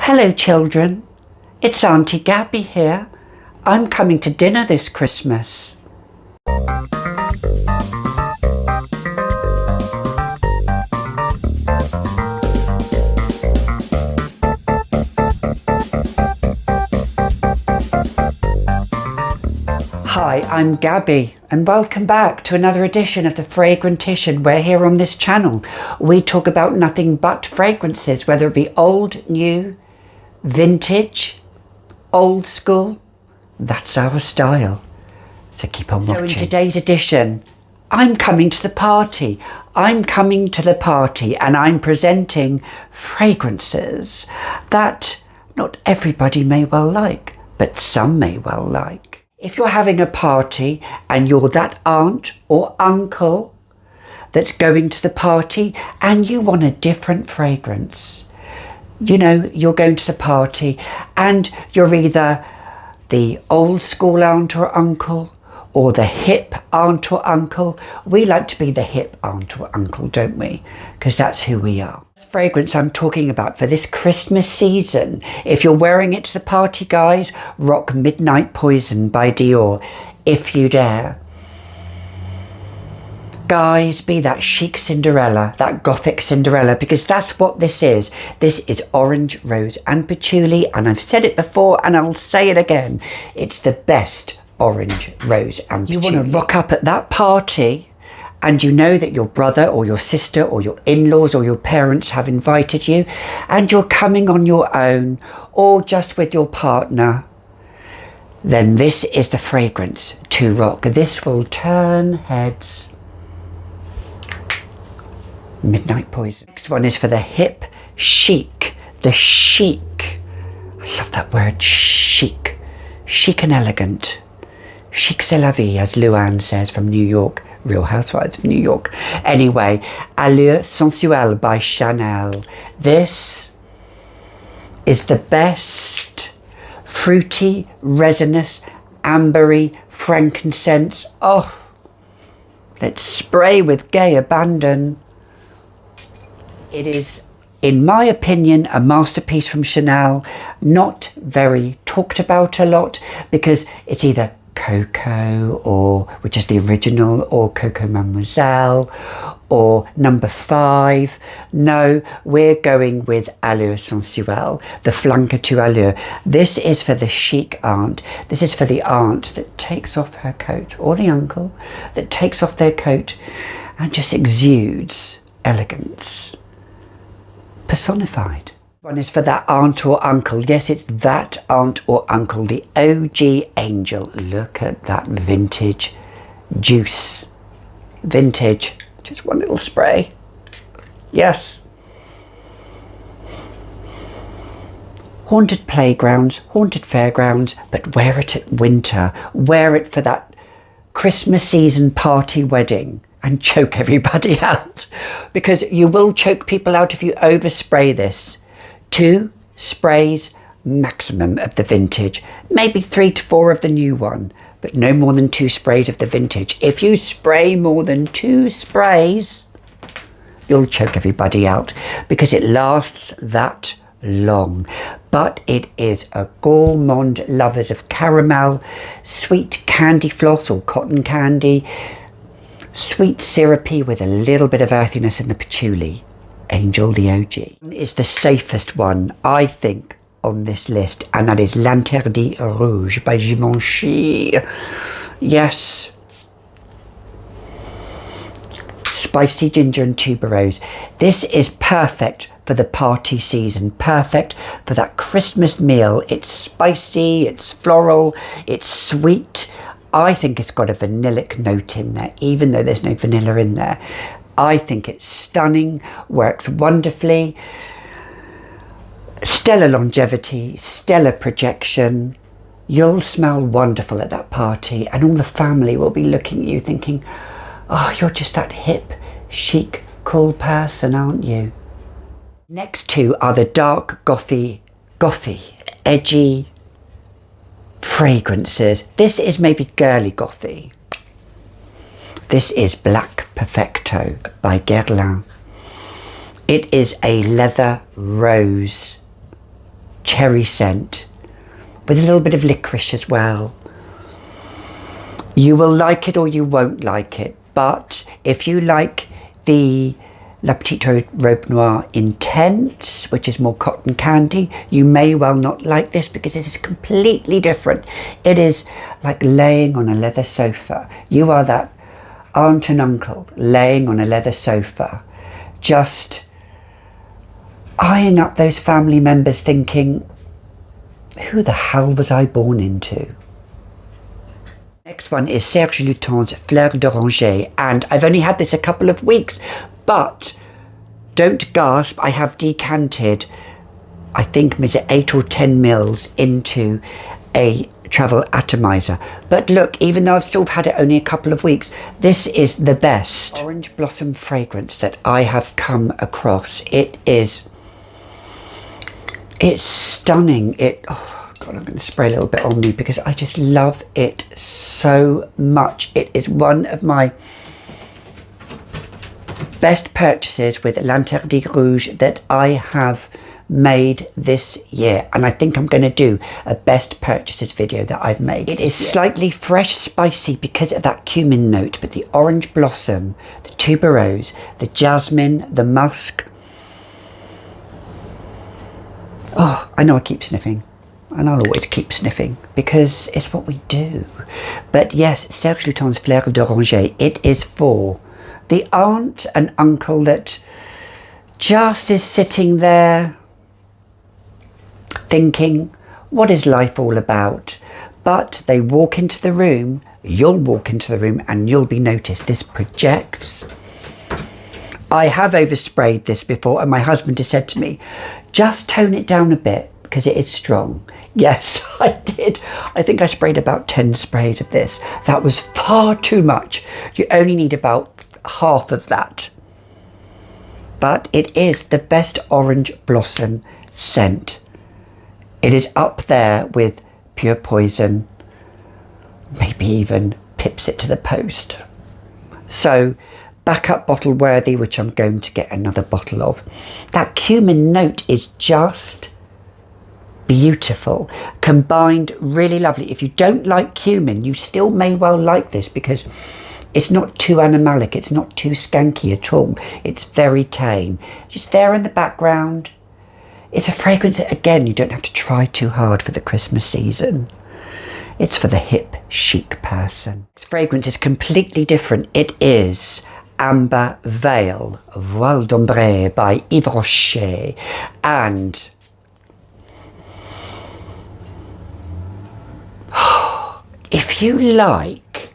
Hello children, it's Auntie Gabby here. I'm coming to dinner this Christmas. Hi, I'm Gabby and welcome back to another edition of the Fragrantician, where here on this channel we talk about nothing but fragrances, whether it be old, new, vintage, old school. That's our style. So keep on watching. So in today's edition, I'm coming to the party. I'm coming to the party and I'm presenting fragrances that not everybody may well like, but some may well like. If you're having a party and you're that aunt or uncle that's going to the party and you want a different fragrance, you know, you're going to the party and you're either the old school aunt or uncle or the hip aunt or uncle. We like to be the hip aunt or uncle, don't we? Because that's who we are. The fragrance I'm talking about for this Christmas season, if you're wearing it to the party, guys, rock Midnight Poison by Dior, if you dare. Guys, be that chic Cinderella, that gothic Cinderella, because that's what this is. This is orange, rose and patchouli, and I've said it before and I'll say it again. It's the best orange, rose and patchouli. You want to rock up at that party and you know that your brother or your sister or your in-laws or your parents have invited you and you're coming on your own or just with your partner, then this is the fragrance to rock. This will turn heads. Midnight Poison. Next one is for the hip, chic, the chic. I love that word, chic. Chic and elegant. Chic c'est la vie, as Luann says from New York. Real Housewives of New York. Anyway, Allure Sensuelle by Chanel. This is the best fruity, resinous, ambery frankincense. Oh, let's spray with gay abandon. It is, in my opinion, a masterpiece from Chanel. Not very talked about a lot because it's either Coco, or which is the original, or Coco Mademoiselle, or number 5. No, we're going with Allure Sensuelle, the flanker to Allure. This is for the chic aunt. This is for the aunt that takes off her coat, or the uncle that takes off their coat and just exudes elegance personified. One is for that aunt or uncle. Yes, it's that aunt or uncle, the OG Angel. Look at that vintage juice. Vintage. Just one little spray. Yes. Haunted playgrounds, haunted fairgrounds, but wear it at winter. Wear it for that Christmas season party wedding and choke everybody out. Because you will choke people out if you overspray this. 2 sprays maximum of the vintage, maybe 3 to 4 of the new one, but no more than 2 sprays of the vintage. If you spray more than 2 sprays, you'll choke everybody out because it lasts that long. But it is a gourmand, lovers of caramel, sweet candy floss or cotton candy, sweet syrupy with a little bit of earthiness in the patchouli. Angel, the OG, is the safest one, I think, on this list, and that is L'Interdit Rouge by Givenchy. Yes. Spicy ginger and tuberose. This is perfect for the party season, perfect for that Christmas meal. It's spicy, it's floral, it's sweet. I think it's got a vanillic note in there, even though there's no vanilla in there. I think it's stunning, works wonderfully. Stellar longevity, stellar projection. You'll smell wonderful at that party and all the family will be looking at you thinking, oh, you're just that hip, chic, cool person, aren't you? Next 2 are the dark, gothy, edgy fragrances. This is maybe girly gothy. This is Black Perfecto by Guerlain. It is a leather rose cherry scent with a little bit of licorice as well. You will like it or you won't like it, but if you like the La Petite Robe Noire Intense, which is more cotton candy, you may well not like this because this is completely different. It is like laying on a leather sofa. You are that aunt and uncle laying on a leather sofa, just eyeing up those family members thinking, who the hell was I born into? Next one is Serge Lutens Fleur d'Oranger, and I've only had this a couple of weeks, but don't gasp, I have decanted, I think it's 8 or 10 mils into a travel atomizer. But look, even though I've still had it only a couple of weeks, this is the best orange blossom fragrance that I have come across. It's stunning. Oh God, I'm going to spray a little bit on me because I just love it so much. It is one of my best purchases with L'Interdit Rouge that I have made this year, and I think I'm going to do a best purchases video that I've made. It is slightly fresh spicy because of that cumin note, but the orange blossom, the tuberose, the jasmine, the musk. Oh, I know I keep sniffing, and I'll always keep sniffing because it's what we do. But yes, Serge Lutens Fleur d'Oranger, it is for the aunt and uncle that just is sitting there thinking, what is life all about? But they walk into the room, you'll walk into the room and you'll be noticed. This projects. I have oversprayed this before and my husband has said to me, just tone it down a bit because it is strong. Yes, I did. I think I sprayed about 10 sprays of this. That was far too much. You only need about half of that. But it is the best orange blossom scent. It is up there with Pure Poison, maybe even Pips It to the Post. So backup bottle worthy, which I'm going to get another bottle of. That cumin note is just beautiful, combined really lovely. If you don't like cumin, you still may well like this because it's not too animalic, it's not too skanky at all. It's very tame, just there in the background. It's a fragrance that, again, you don't have to try too hard for the Christmas season. It's for the hip, chic person. This fragrance is completely different. It is Amber Veil, Voile d'Ombre by Yves Rocher. And if you like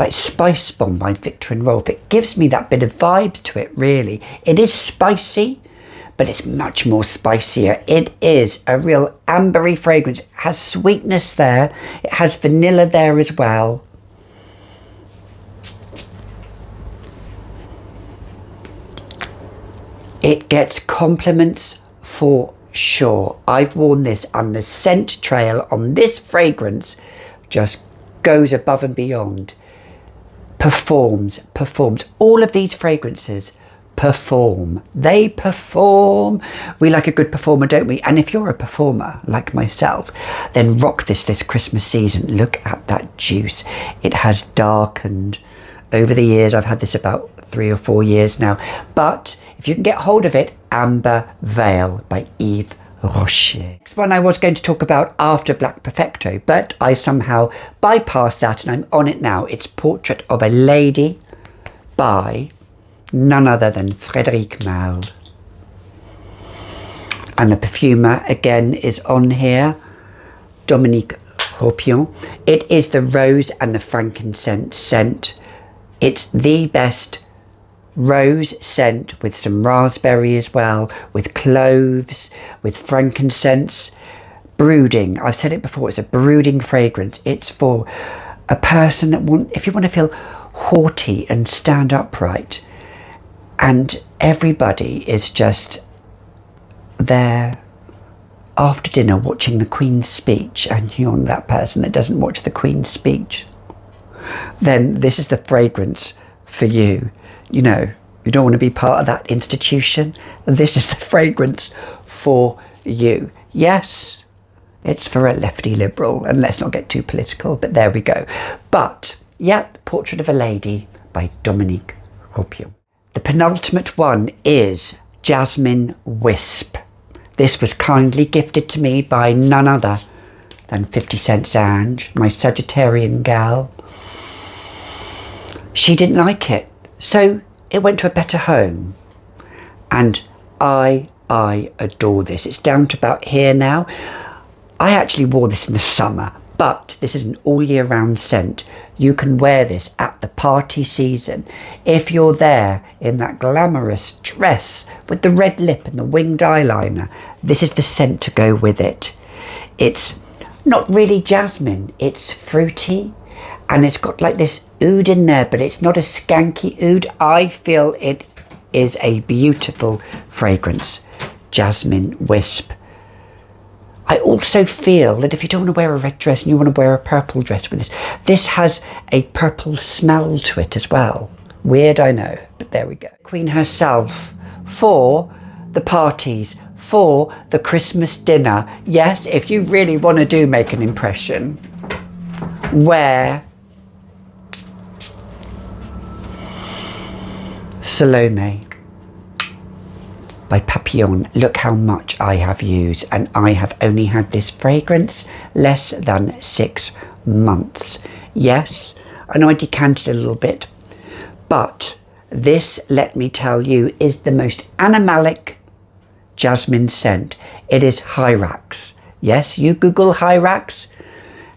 Spice Bomb by Victor and Rolf, it gives me that bit of vibe to it, really. It is spicy, but it's much more spicier. It is a real ambery fragrance. It has sweetness there. It has vanilla there as well. It gets compliments for sure. I've worn this, and the scent trail on this fragrance just goes above and beyond. Performs. All of these fragrances perform. They perform. We like a good performer, don't we? And if you're a performer like myself, then rock this Christmas season. Look at that juice. It has darkened over the years. I've had this about 3 or 4 years now. But if you can get hold of it, Amber Veil by Yves Rocher. Next one I was going to talk about after Black Perfecto, but I somehow bypassed that and I'm on it now. It's Portrait of a Lady by none other than Frederic Malle. And the perfumer again is on here, Dominique Hopion. It is the rose and the frankincense scent. It's the best rose scent with some raspberry as well, with cloves, with frankincense. Brooding. I've said it before, it's a brooding fragrance. It's for a person that if you want to feel haughty and stand upright, and everybody is just there after dinner watching the Queen's speech, and you're that person that doesn't watch the Queen's speech, then this is the fragrance for you. You know, you don't want to be part of that institution. This is the fragrance for you. Yes, it's for a lefty liberal, and let's not get too political, but there we go. But, yeah, Portrait of a Lady by Dominique Roupion. The penultimate one is Jasmine Wisp. This was kindly gifted to me by none other than 50 Cent Ange, my Sagittarian gal. She didn't like it, so it went to a better home. And I adore this. It's down to about here now. I actually wore this in the summer, but this is an all year round scent. You can wear this at the party season. If you're there in that glamorous dress with the red lip and the winged eyeliner, this is the scent to go with it. It's not really jasmine, it's fruity, and it's got like this oud in there, but it's not a skanky oud. I feel it is a beautiful fragrance. Jasmine Wisp. I also feel that if you don't want to wear a red dress and you want to wear a purple dress with this, this has a purple smell to it as well. Weird, I know, but there we go. Queen herself, for the parties, for the Christmas dinner. Yes, if you really want to make an impression, wear Salome by Papillon. Look how much I have used, and I have only had this fragrance less than 6 months. Yes, I know I decanted a little bit, but this, let me tell you, is the most animalic jasmine scent. It is Hyrax. Yes, you Google Hyrax,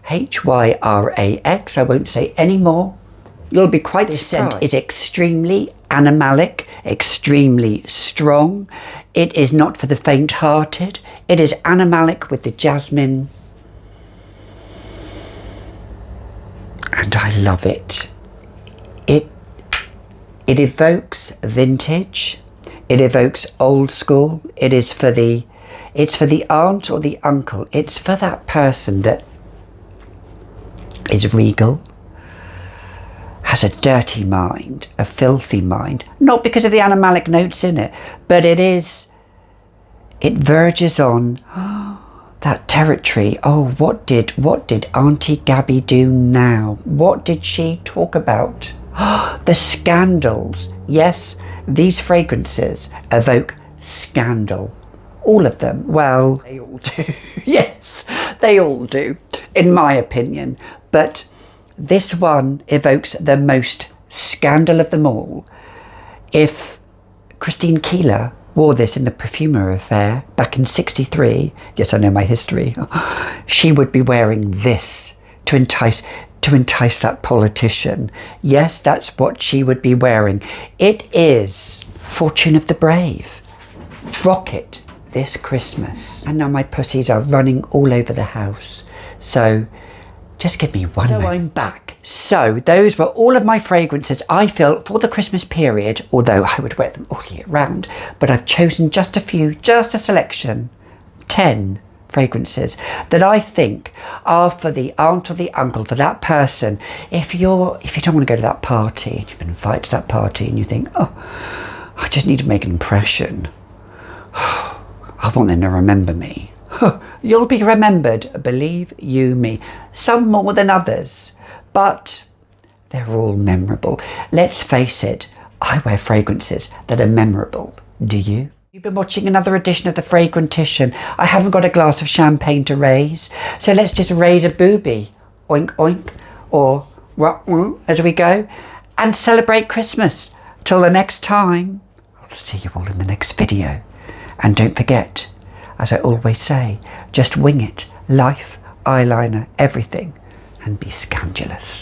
Hyrax. I won't say any more. You'll be quite surprised. This scent is extremely animalic, extremely strong. It is not for the faint-hearted. It is animalic with the jasmine, and I love it. It evokes vintage. It evokes old school. It's for the aunt or the uncle. It's for that person that is regal, has a dirty mind, a filthy mind, not because of the animalic notes in it, but it verges on that territory. Oh, what did Auntie Gabby do now? What did she talk about? The scandals. Yes, these fragrances evoke scandal. All of them. Well, they all do. Yes, they all do, in my opinion. But this one evokes the most scandal of them all. If Christine Keeler wore this in the Perfumer affair back in '63, yes, I know my history, she would be wearing this to entice that politician. Yes, that's what she would be wearing. It is Fortune of the Brave. Rock it this Christmas. And now my pussies are running all over the house. So just give me one moment. So I'm back. So those were all of my fragrances I feel for the Christmas period, although I would wear them all year round, but I've chosen just a few, just a selection, 10 fragrances that I think are for the aunt or the uncle, for that person. If you don't want to go to that party, and you've been invited to that party and you think, oh, I just need to make an impression. I want them to remember me. You'll be remembered, believe you me. Some more than others, but they're all memorable. Let's face it, I wear fragrances that are memorable. Do you? You've been watching another edition of the Fragrantician. I haven't got a glass of champagne to raise, so let's just raise a boobie. Oink, oink, or as we go, and celebrate Christmas. Till the next time, I'll see you all in the next video. And don't forget, as I always say, just wing it. Life, eyeliner, everything, and be scandalous.